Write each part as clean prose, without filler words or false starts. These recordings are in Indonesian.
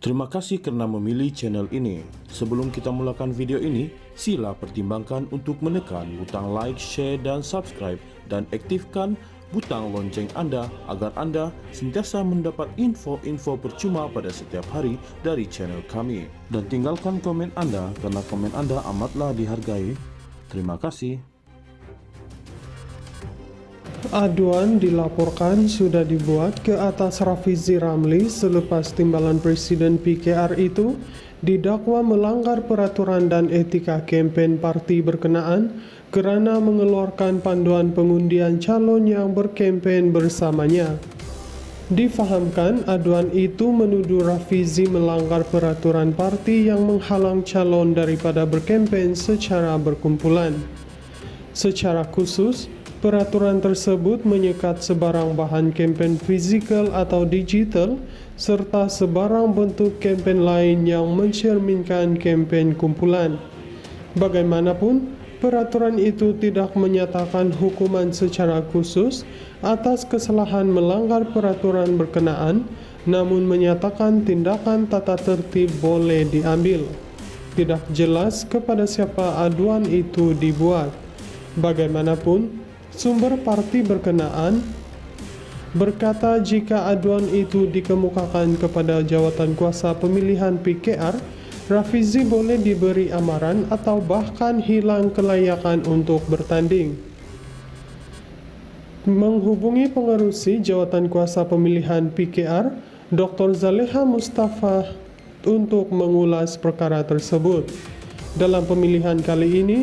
Terima kasih karena memilih channel ini. Sebelum kita mulakan video ini, sila pertimbangkan untuk menekan butang like, share, dan subscribe, dan aktifkan butang lonceng Anda agar Anda sentiasa mendapat info-info percuma pada setiap hari dari channel kami. Dan tinggalkan komen Anda karena komen Anda amatlah dihargai. Terima kasih. Aduan dilaporkan sudah dibuat ke atas Rafizi Ramli selepas timbalan Presiden PKR itu didakwa melanggar peraturan dan etika kampanye parti berkenaan kerana mengeluarkan panduan pengundian calon yang berkempen bersamanya. Difahamkan aduan itu menuduh Rafizi melanggar peraturan parti yang menghalang calon daripada berkempen secara berkumpulan. Secara khusus, peraturan tersebut menyekat sebarang bahan kempen fizikal atau digital serta sebarang bentuk kempen lain yang mencerminkan kempen kumpulan. Bagaimanapun, peraturan itu tidak menyatakan hukuman secara khusus atas kesalahan melanggar peraturan berkenaan, namun menyatakan tindakan tata tertib boleh diambil. Tidak jelas kepada siapa aduan itu dibuat. Bagaimanapun, sumber parti berkenaan berkata jika aduan itu dikemukakan kepada jawatan kuasa pemilihan PKR, Rafizi boleh diberi amaran atau bahkan hilang kelayakan untuk bertanding. Menghubungi pengerusi jawatan kuasa pemilihan PKR, Dr. Zaleha Mustafa untuk mengulas perkara tersebut. Dalam pemilihan kali ini,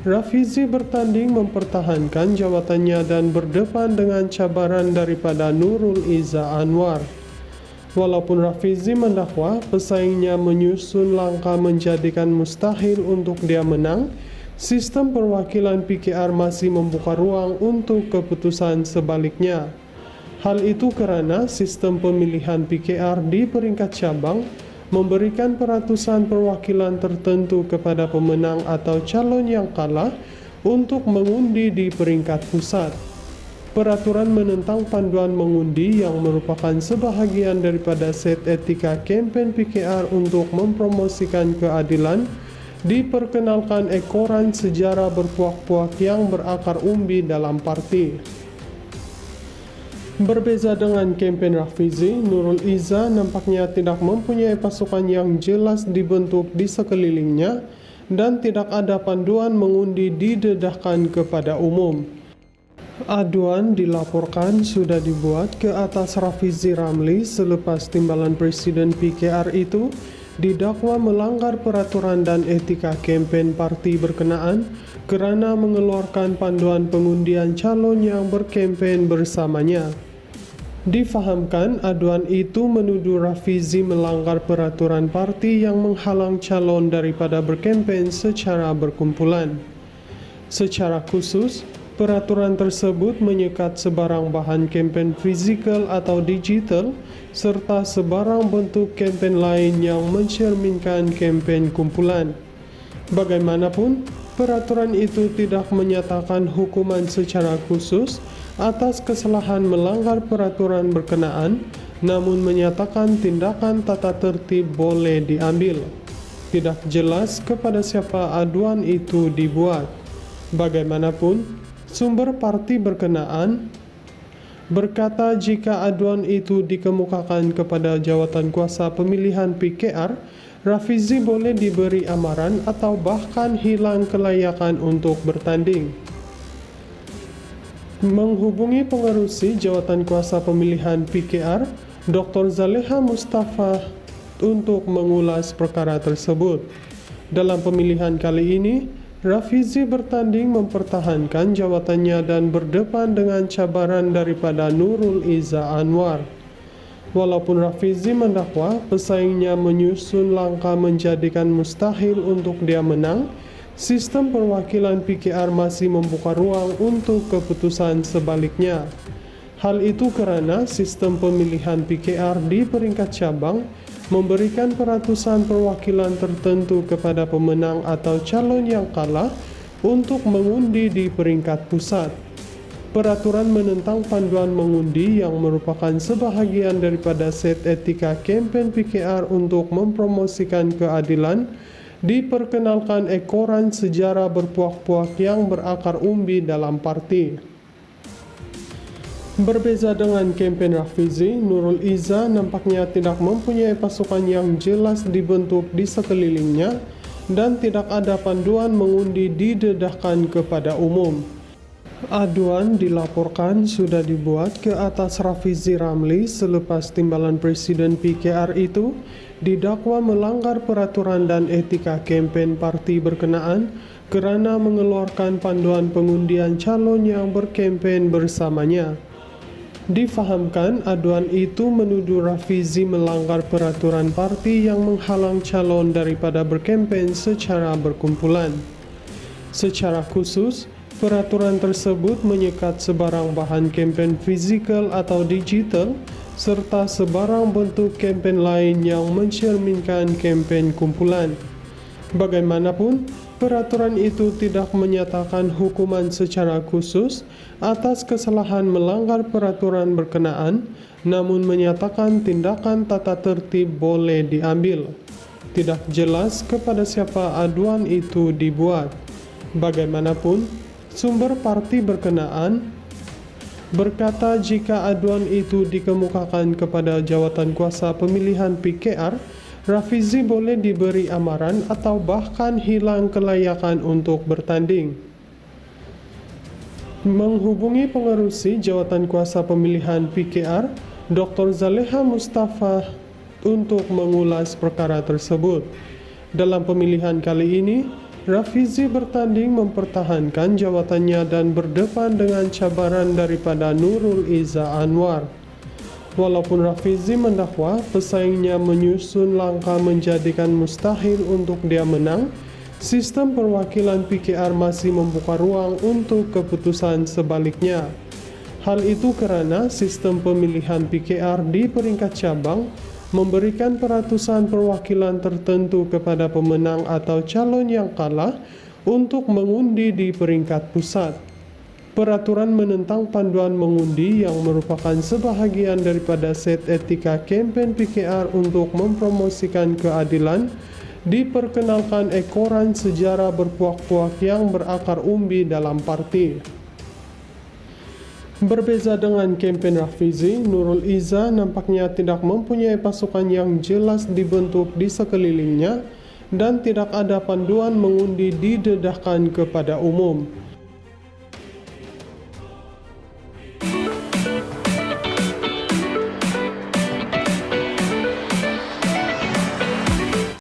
Rafizi bertanding mempertahankan jawatannya dan berdepan dengan cabaran daripada Nurul Iza Anwar. Walaupun Rafizi mendakwa pesaingnya menyusun langkah menjadikan mustahil untuk dia menang, sistem perwakilan PKR masih membuka ruang untuk keputusan sebaliknya. Hal itu kerana sistem pemilihan PKR di peringkat cabang memberikan peratusan perwakilan tertentu kepada pemenang atau calon yang kalah untuk mengundi di peringkat pusat. Peraturan menentang panduan mengundi yang merupakan sebahagian daripada set etika kempen PKR untuk mempromosikan keadilan diperkenalkan ekoran sejarah berpuak-puak yang berakar umbi dalam parti. Berbeza dengan kempen Rafizi, Nurul Iza nampaknya tidak mempunyai pasukan yang jelas dibentuk di sekelilingnya dan tidak ada panduan mengundi didedahkan kepada umum. Aduan dilaporkan sudah dibuat ke atas Rafizi Ramli selepas timbalan Presiden PKR itu didakwa melanggar peraturan dan etika kampanye parti berkenaan kerana mengeluarkan panduan pengundian calon yang berkempen bersamanya. Difahamkan aduan itu menuduh Rafizi melanggar peraturan parti yang menghalang calon daripada berkempen secara berkumpulan. Secara khusus, peraturan tersebut menyekat sebarang bahan kempen fizikal atau digital serta sebarang bentuk kempen lain yang mencerminkan kempen kumpulan. Bagaimanapun, peraturan itu tidak menyatakan hukuman secara khusus atas kesalahan melanggar peraturan berkenaan, namun menyatakan tindakan tata tertib boleh diambil. Tidak jelas kepada siapa aduan itu dibuat. Bagaimanapun, sumber parti berkenaan berkata jika aduan itu dikemukakan kepada jawatan kuasa pemilihan PKR, Rafizi boleh diberi amaran atau bahkan hilang kelayakan untuk bertanding. Menghubungi pengerusi jawatan kuasa pemilihan PKR, Dr. Zaleha Mustafa untuk mengulas perkara tersebut. Dalam pemilihan kali ini, Rafizi bertanding mempertahankan jawatannya dan berdepan dengan cabaran daripada Nurul Iza Anwar. Walaupun Rafizi mendakwa pesaingnya menyusun langkah menjadikan mustahil untuk dia menang, sistem perwakilan PKR masih membuka ruang untuk keputusan sebaliknya. Hal itu kerana sistem pemilihan PKR di peringkat cabang memberikan peratusan perwakilan tertentu kepada pemenang atau calon yang kalah untuk mengundi di peringkat pusat. Peraturan menentang panduan mengundi yang merupakan sebahagian daripada set etika kampanye PKR untuk mempromosikan keadilan diperkenalkan ekoran sejarah berpuak-puak yang berakar umbi dalam parti. Berbeza dengan kampanye Rafizi, Nurul Izzah nampaknya tidak mempunyai pasukan yang jelas dibentuk di sekelilingnya dan tidak ada panduan mengundi didedahkan kepada umum. Aduan dilaporkan sudah dibuat ke atas Rafizi Ramli selepas timbalan Presiden PKR itu didakwa melanggar peraturan dan etika kampanye parti berkenaan kerana mengeluarkan panduan pengundian calon yang berkempen bersamanya. Difahamkan aduan itu menuduh Rafizi melanggar peraturan parti yang menghalang calon daripada berkempen secara berkumpulan. Secara khusus, peraturan tersebut menyekat sebarang bahan kempen fizikal atau digital serta sebarang bentuk kempen lain yang mencerminkan kempen kumpulan. Bagaimanapun, peraturan itu tidak menyatakan hukuman secara khusus atas kesalahan melanggar peraturan berkenaan, namun menyatakan tindakan tata tertib boleh diambil. Tidak jelas kepada siapa aduan itu dibuat. Bagaimanapun, sumber parti berkenaan berkata jika aduan itu dikemukakan kepada jawatan kuasa pemilihan PKR, Rafizi boleh diberi amaran atau bahkan hilang kelayakan untuk bertanding. Menghubungi pengerusi jawatan kuasa pemilihan PKR, Dr. Zaleha Mustafa untuk mengulas perkara tersebut. Dalam pemilihan kali ini, Rafizi bertanding mempertahankan jawatannya dan berdepan dengan cabaran daripada Nurul Izzah Anwar. Walaupun Rafizi mendakwa pesaingnya menyusun langkah menjadikan mustahil untuk dia menang, sistem perwakilan PKR masih membuka ruang untuk keputusan sebaliknya. Hal itu kerana sistem pemilihan PKR di peringkat cabang memberikan peratusan perwakilan tertentu kepada pemenang atau calon yang kalah untuk mengundi di peringkat pusat. Peraturan menentang panduan mengundi yang merupakan sebahagian daripada set etika kampanye PKR untuk mempromosikan keadilan diperkenalkan ekoran sejarah berpuak-puak yang berakar umbi dalam parti. Berbeza dengan kampanye Rafizi, Nurul Izzah nampaknya tidak mempunyai pasukan yang jelas dibentuk di sekelilingnya dan tidak ada panduan mengundi didedahkan kepada umum.